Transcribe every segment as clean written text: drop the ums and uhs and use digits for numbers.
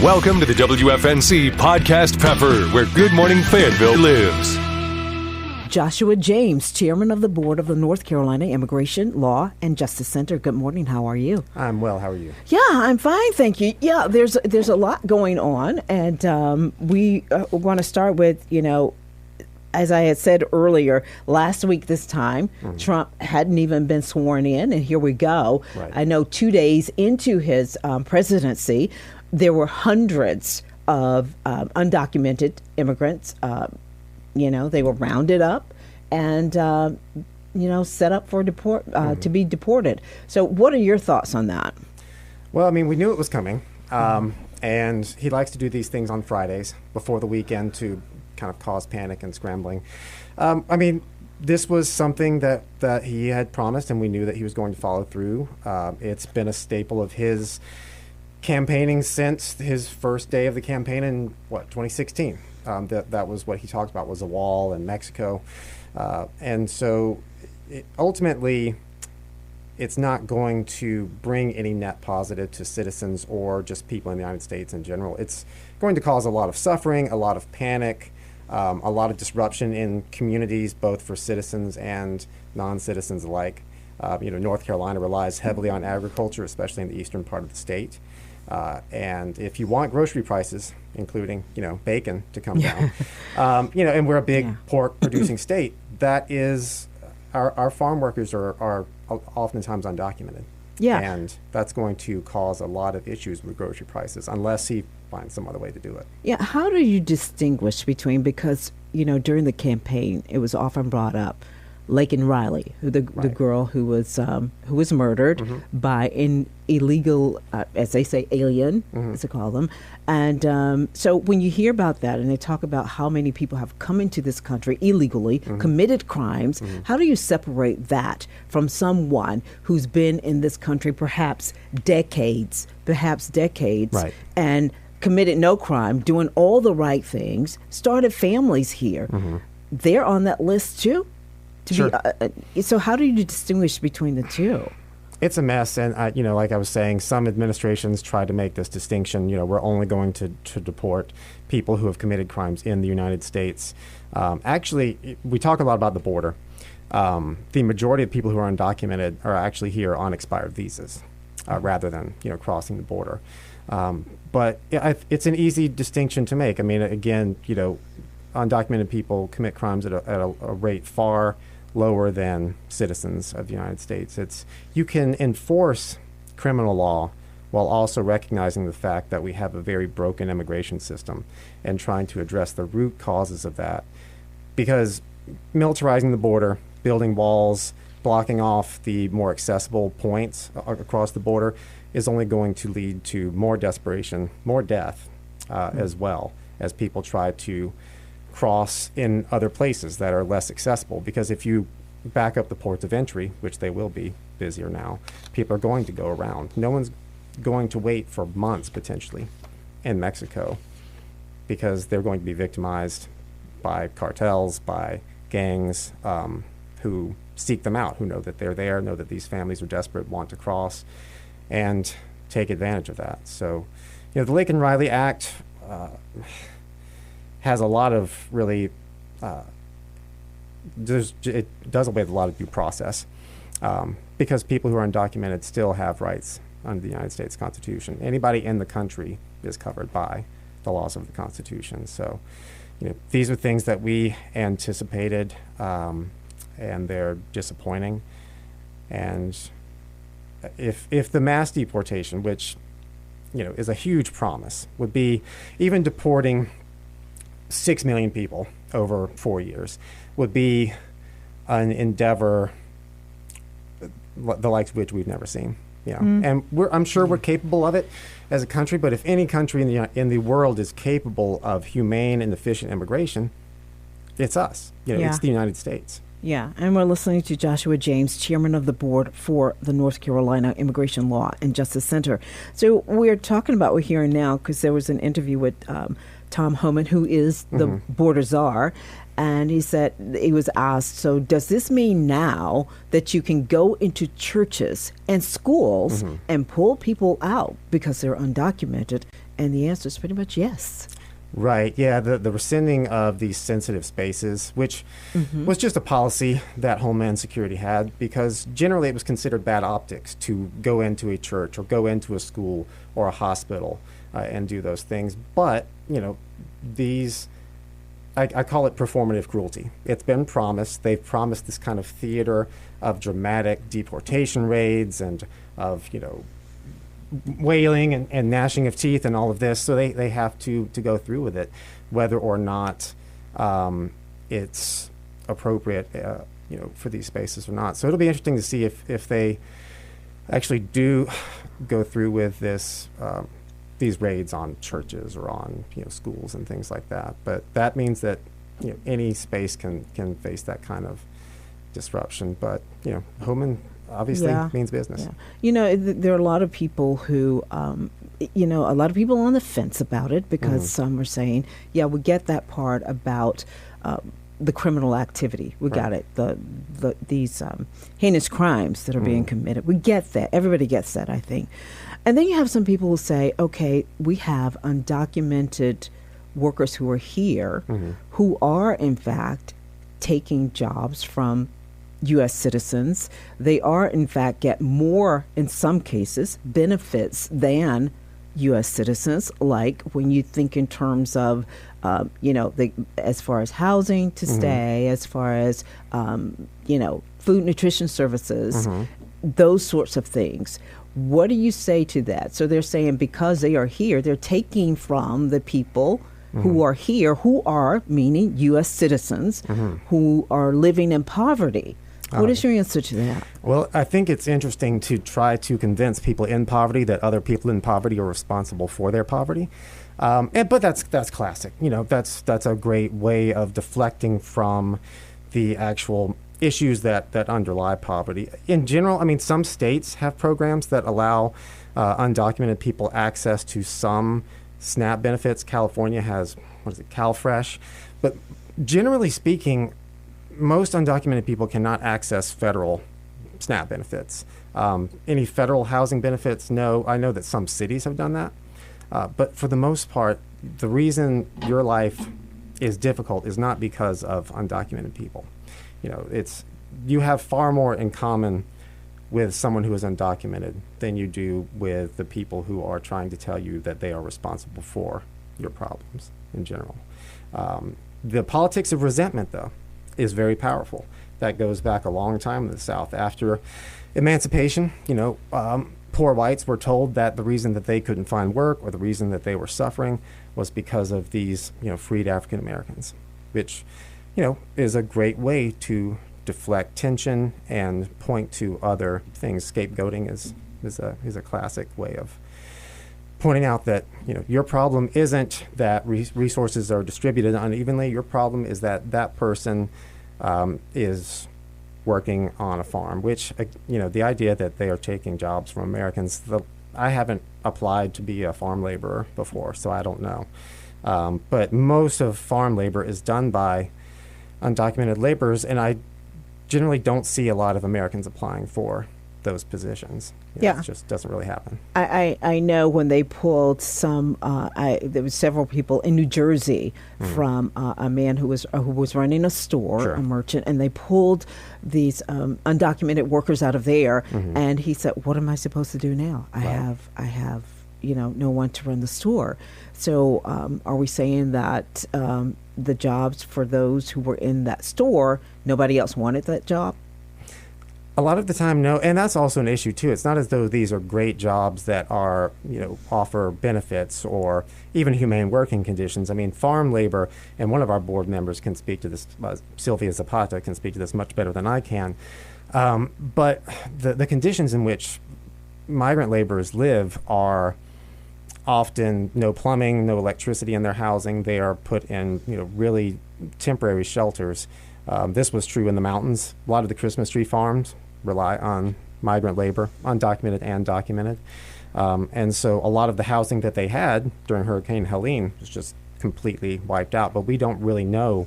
Welcome to the WFNC Podcast Pepper, where Good Morning Fayetteville lives. Joshua James, Chairman of the Board of the North Carolina Immigration Law and Justice Center. Good morning. How are you? I'm well. How are you? Yeah, I'm fine. Thank you. Yeah, there's a lot going on, and we want to start with, as I had said earlier, last week this time, Trump hadn't even been sworn in, and here we go. Right. I know 2 days into his presidency, there were hundreds of undocumented immigrants. They were rounded up and, set up for to be deported. So what are your thoughts on that? Well, I mean, we knew it was coming, and he likes to do these things on Fridays before the weekend to kind of cause panic and scrambling. This was something that he had promised, and we knew that he was going to follow through. It's been a staple of his campaigning since his first day of the campaign in 2016. That was what he talked about, was a wall in Mexico, and so ultimately it's not going to bring any net positive to citizens or just people in the United States in general. It's going to cause a lot of suffering, a lot of panic, a lot of disruption in communities, both for citizens and non-citizens alike. North Carolina relies heavily on agriculture, especially in the eastern part of the state. And if you want grocery prices, including, bacon to come down, and we're a big pork producing state, that is, our farm workers are oftentimes undocumented. Yeah. And that's going to cause a lot of issues with grocery prices unless he finds some other way to do it. Yeah. How do you distinguish between, because, during the campaign, it was often brought up, Laken Riley, the girl who was murdered by an illegal, as they say, alien, as they call them. And so when you hear about that and they talk about how many people have come into this country illegally, committed crimes, how do you separate that from someone who's been in this country perhaps decades, Right. and committed no crime, doing all the right things, started families here? They're on that list too? Sure. So how do you distinguish between the two? It's a mess, and like I was saying, some administrations try to make this distinction. We're only going to deport people who have committed crimes in the United States. Actually, we talk a lot about the border. The majority of people who are undocumented are actually here on expired visas, rather than crossing the border. But it's an easy distinction to make. I mean, again, undocumented people commit crimes at a rate far lower than citizens of the United States. You can enforce criminal law while also recognizing the fact that we have a very broken immigration system and trying to address the root causes of that. Because militarizing the border, building walls, blocking off the more accessible points across the border is only going to lead to more desperation, more death, as well, as people try to cross in other places that are less accessible. Because if you back up the ports of entry, which they will be busier now, people are going to go around. No one's going to wait for months potentially in Mexico because they're going to be victimized by cartels, by gangs who seek them out, who know that they're there, know that these families are desperate, want to cross, and take advantage of that. So, the Laken Riley Act has a lot of really, it does away with a lot of due process because people who are undocumented still have rights under the United States Constitution. Anybody in the country is covered by the laws of the Constitution. So, these are things that we anticipated, and they're disappointing. And if the mass deportation, which, is a huge promise, would be even deporting 6 million people over 4 years, would be an endeavor the likes of which we've never seen. And I'm sure we're capable of it as a country, but if any country in the world is capable of humane and efficient immigration, it's us. It's the United States. Yeah, and we're listening to Joshua James, Chairman of the Board for the North Carolina Immigration Law and Justice Center. So we're hearing now, because there was an interview with Tom Homan, who is the border czar, and he said, he was asked, so does this mean now that you can go into churches and schools and pull people out because they're undocumented And the answer is pretty much yes. Right. Yeah. The rescinding of these sensitive spaces, which was just a policy that Homeland Security had, because generally it was considered bad optics to go into a church or go into a school or a hospital and do those things. But, these, I call it performative cruelty. It's been promised. They've promised this kind of theater of dramatic deportation raids and of, wailing and gnashing of teeth and all of this, so they have to go through with it, whether or not it's appropriate, for these spaces or not. So it'll be interesting to see if they actually do go through with this, these raids on churches or on schools and things like that. But that means that any space can face that kind of disruption. But Homan obviously means business. Yeah. There are a lot of people who, a lot of people on the fence about it, because some are saying, yeah, we get that part about the criminal activity. We got it. These heinous crimes that are being committed. We get that. Everybody gets that, I think. And then you have some people who say, okay, we have undocumented workers who are here who are, in fact, taking jobs from U.S. citizens. They are, in fact, get more, in some cases, benefits than U.S. citizens, like when you think in terms of, as far as housing to stay, as far as, food, nutrition services, those sorts of things. What do you say to that? So they're saying because they are here, they're taking from the people who are here, who are, meaning U.S. citizens, who are living in poverty. What is your answer to that? Well, I think it's interesting to try to convince people in poverty that other people in poverty are responsible for their poverty. But that's classic. That's a great way of deflecting from the actual issues that underlie poverty. In general, some states have programs that allow undocumented people access to some SNAP benefits. California has, CalFresh. But generally speaking, most undocumented people cannot access federal SNAP benefits. Any federal housing benefits, no. I know that some cities have done that. But for the most part, the reason your life is difficult is not because of undocumented people. You have far more in common with someone who is undocumented than you do with the people who are trying to tell you that they are responsible for your problems in general. The politics of resentment, though, is very powerful. That goes back a long time in the South. After emancipation, poor whites were told that the reason that they couldn't find work or the reason that they were suffering was because of these, freed African Americans, which, is a great way to deflect tension and point to other things. Scapegoating is a classic way of pointing out that your problem isn't that resources are distributed unevenly. Your problem is that that person is working on a farm, which the idea that they are taking jobs from Americans. I haven't applied to be a farm laborer before, so I don't know. But most of farm labor is done by undocumented laborers, and I generally don't see a lot of Americans applying for those positions. It just doesn't really happen. I know when they pulled some, there was several people in New Jersey from a man who was running a store, a merchant, and they pulled these undocumented workers out of there, and he said, "What am I supposed to do now? I have no one to run the store." So are we saying that the jobs for those who were in that store, nobody else wanted that job? A lot of the time, no. And that's also an issue, too. It's not as though these are great jobs that are, offer benefits or even humane working conditions. Farm labor, and one of our board members can speak to this, Sylvia Zapata can speak to this much better than I can. But the conditions in which migrant laborers live are often no plumbing, no electricity in their housing. They are put in, really temporary shelters. This was true in the mountains. A lot of the Christmas tree farms rely on migrant labor, undocumented and documented. And so a lot of the housing that they had during Hurricane Helene was just completely wiped out. But we don't really know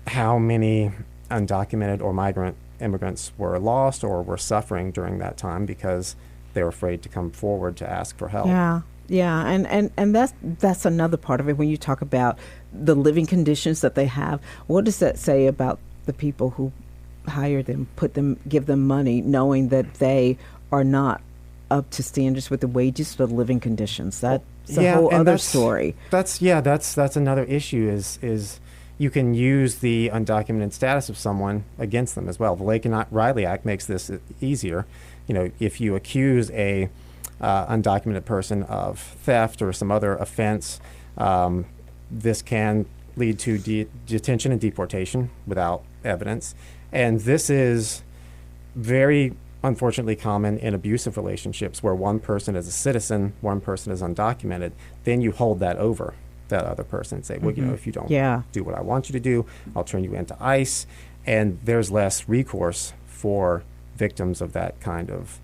how many undocumented or migrant immigrants were lost or were suffering during that time because they were afraid to come forward to ask for help. Yeah, and that's another part of it. When you talk about the living conditions that they have, what does that say about the people who hire them, give them money, knowing that they are not up to standards with the wages for the living conditions? That's a whole other story. That's another issue. Is you can use the undocumented status of someone against them as well. The Lake and Riley Act makes this easier. If you accuse a undocumented person of theft or some other offense, this can lead to detention and deportation without evidence. And this is very unfortunately common in abusive relationships where one person is a citizen, one person is undocumented. Then you hold that over that other person and say, well, if you don't do what I want you to do, I'll turn you into ICE. And there's less recourse for victims of that kind of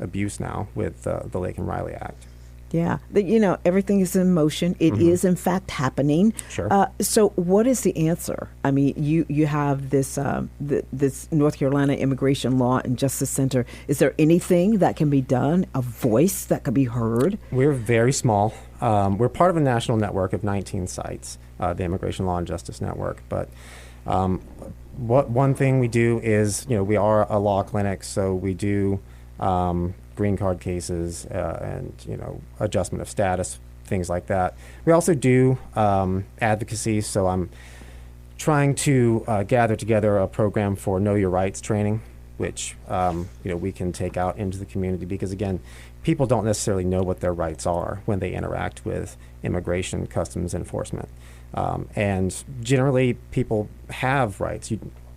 abuse now with the Lake and Riley Act. Yeah, everything is in motion. It is, in fact, happening. Sure. So what is the answer? I mean, you have this this North Carolina Immigration Law and Justice Center. Is there anything that can be done, a voice that could be heard? We're very small. We're part of a national network of 19 sites, the Immigration Law and Justice Network. But one thing we do is, we are a law clinic, so we do green card cases and adjustment of status, things like that. We also do advocacy, so I'm trying to gather together a program for Know Your Rights training, which we can take out into the community, because again, people don't necessarily know what their rights are when they interact with immigration, customs enforcement, and generally people have rights.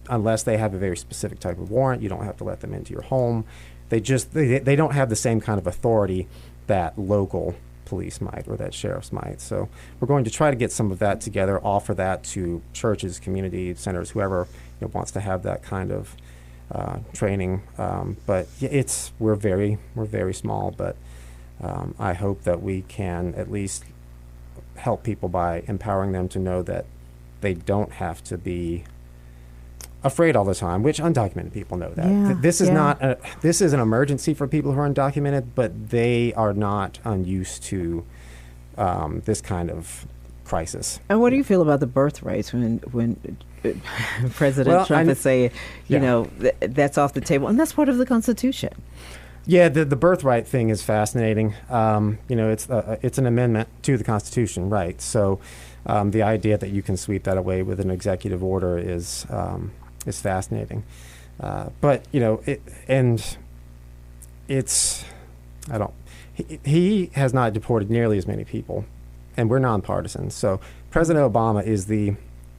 Unless they have a very specific type of warrant, you don't have to let them into your home. They don't have the same kind of authority that local police might or that sheriffs might. So we're going to try to get some of that together, offer that to churches, community centers, whoever wants to have that kind of training. But we're very small. But I hope that we can at least help people by empowering them to know that they don't have to be afraid all the time, which undocumented people know that. Yeah, this is this is an emergency for people who are undocumented, but they are not unused to this kind of crisis. And what do you feel about the birth rates when President Trump is saying, that's off the table, and that's part of the Constitution? Yeah, the birthright thing is fascinating. It's an amendment to the Constitution, right? So the idea that you can sweep that away with an executive order is fascinating. But he has not deported nearly as many people, and we're nonpartisan. So President Obama is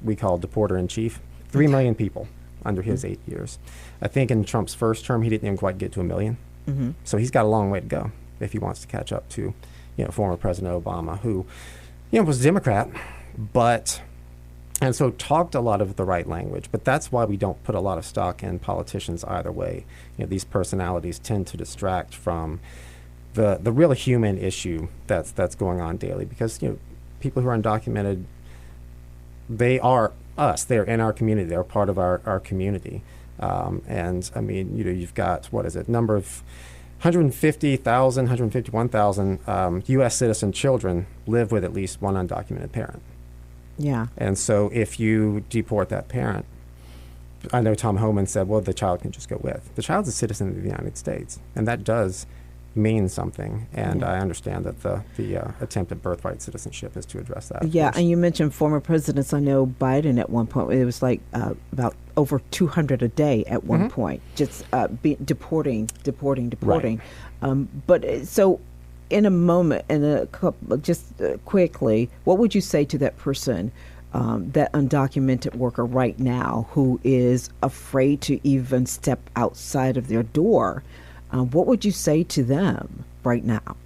we call deporter in chief, 3 million people under his 8 years. I think in Trump's first term, he didn't even quite get to 1 million. Mm-hmm. So he's got a long way to go if he wants to catch up to, former President Obama, who, was a Democrat, and so talked a lot of the right language. But that's why we don't put a lot of stock in politicians either way. These personalities tend to distract from the real human issue that's going on daily, because people who are undocumented, they are us. They're in our community. They're part of our community. And I mean, you've got, number of 150,000, 151,000 U.S. citizen children live with at least one undocumented parent. Yeah. And so if you deport that parent, I know Tom Homan said, well, the child can just go with. The child's a citizen of the United States, and that does mean something. And I understand that the attempt at birthright citizenship is to address that. Yeah, and you mentioned former presidents. I know Biden at one point, it was like about over 200 a day at one point, just deporting. Right. But so in a moment, quickly, what would you say to that person, that undocumented worker right now who is afraid to even step outside of their door? What would you say to them right now?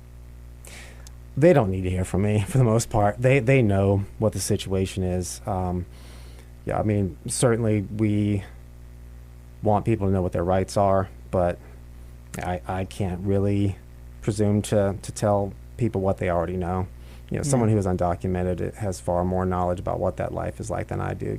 They don't need to hear from me for the most part. They know what the situation is. I mean, certainly we want people to know what their rights are, but I can't really presume to tell people what they already know. Someone who is undocumented has far more knowledge about what that life is like than I do.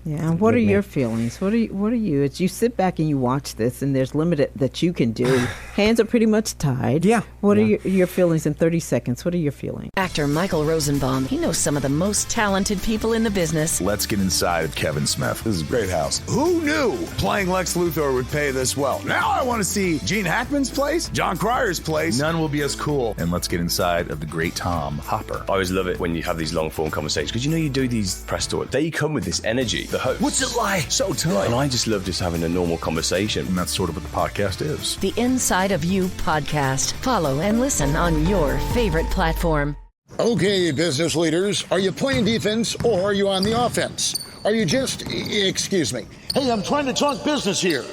Yeah, and what are your feelings? What are you? As you sit back and you watch this, and there's limited that you can do. Hands are pretty much tied. Yeah. What are your feelings in 30 seconds? What are your feelings? Actor Michael Rosenbaum. He knows some of the most talented people in the business. Let's get inside of Kevin Smith. This is a great house. Who knew playing Lex Luthor would pay this well? Now I want to see Gene Hackman's place, John Cryer's place. None will be as cool. And let's get inside of the great Tom Hopper. I always love it when you have these long form conversations because you do these press tours. They come with this energy. The host. What's it like? So tough. And I just love just having a normal conversation. And that's sort of what the podcast is. The Inside of You podcast. Follow and listen on your favorite platform. Okay, business leaders, are you playing defense or are you on the offense? Are you just, excuse me, hey, I'm trying to talk business here.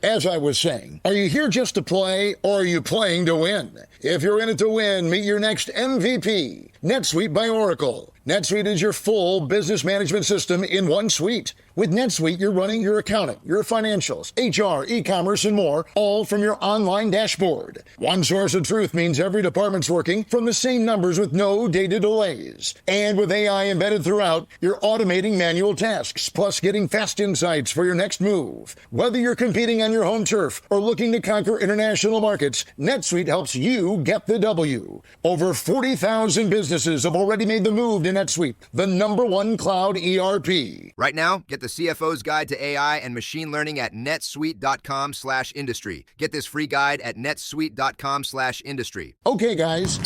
As I was saying, are you here just to play or are you playing to win? If you're in it to win, meet your next MVP, NetSuite by Oracle. NetSuite is your full business management system in one suite. With NetSuite, you're running your accounting, your financials, HR, e-commerce, and more, all from your online dashboard. One source of truth means every department's working from the same numbers with no data delays. And with AI embedded throughout, you're automating manual tasks, plus getting fast insights for your next move. Whether you're competing on your home turf or looking to conquer international markets, NetSuite helps you get the W. Over 40,000 businesses have already made the move to NetSuite, the #1 cloud ERP. Right now, get the CFO's Guide to AI and Machine Learning at netsuite.com/industry. Get this free guide at netsuite.com/industry. Okay, guys.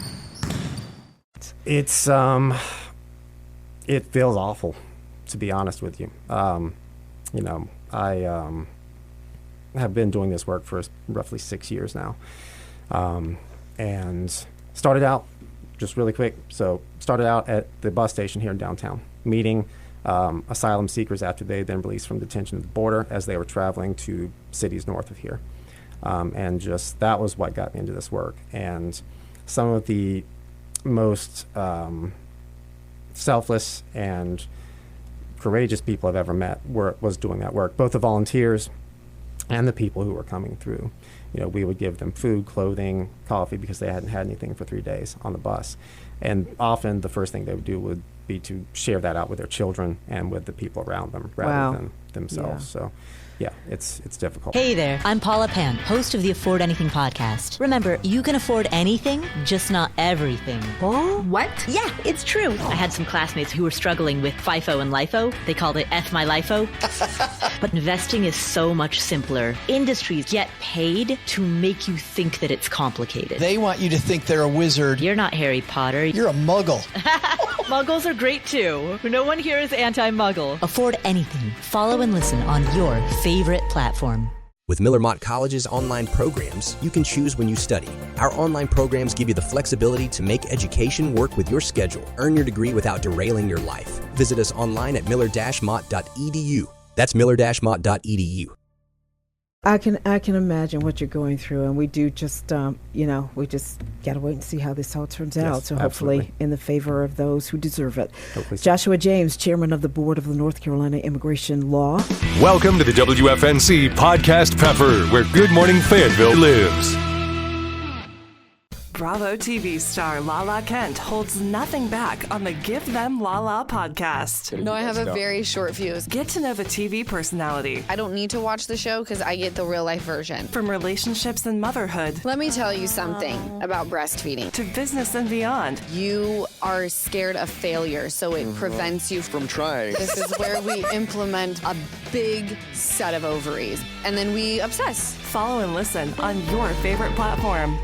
It's it feels awful, to be honest with you. I have been doing this work for roughly 6 years now, and started out just really quick. So started out at the bus station here in downtown, meeting asylum seekers after they had been released from detention at the border as they were traveling to cities north of here. And just that was what got me into this work. And some of the most selfless and courageous people I've ever met was doing that work, both the volunteers and the people who were coming through. We would give them food, clothing, coffee, because they hadn't had anything for 3 days on the bus. And often the first thing they would do would be to share that out with their children and with the people around them rather than themselves. Yeah. So, yeah, it's difficult. Hey there, I'm Paula Pan, host of the Afford Anything podcast. Remember, you can afford anything, just not everything. Oh? What? Yeah, it's true. I had some classmates who were struggling with FIFO and LIFO. They called it F my LIFO. But investing is so much simpler. Industries get paid to make you think that it's complicated. They want you to think they're a wizard. You're not Harry Potter. You're a muggle. Muggles are great too. No one here is anti-muggle. Afford anything. Follow and listen on your favorite platform. With Miller Mott College's online programs, you can choose when you study. Our online programs give you the flexibility to make education work with your schedule. Earn your degree without derailing your life. Visit us online at miller-mott.edu. That's miller-mott.edu. I can imagine what you're going through, and we do just, we just got to wait and see how this all turns out. So hopefully absolutely. in the favor of those who deserve it. Hopefully so. Joshua James, chairman of the board of the North Carolina Immigration Law. Welcome to the WFNC Podcast Pepper, where Good Morning Fayetteville lives. Bravo TV star Lala Kent holds nothing back on the Give Them Lala podcast. No, I have a very short fuse. Get to know the TV personality. I don't need to watch the show because I get the real life version. From relationships and motherhood. Let me tell you something about breastfeeding. To business and beyond. You are scared of failure, so it prevents you from trying. This is where we implement a big set of ovaries, and then we obsess. Follow and listen on your favorite platform.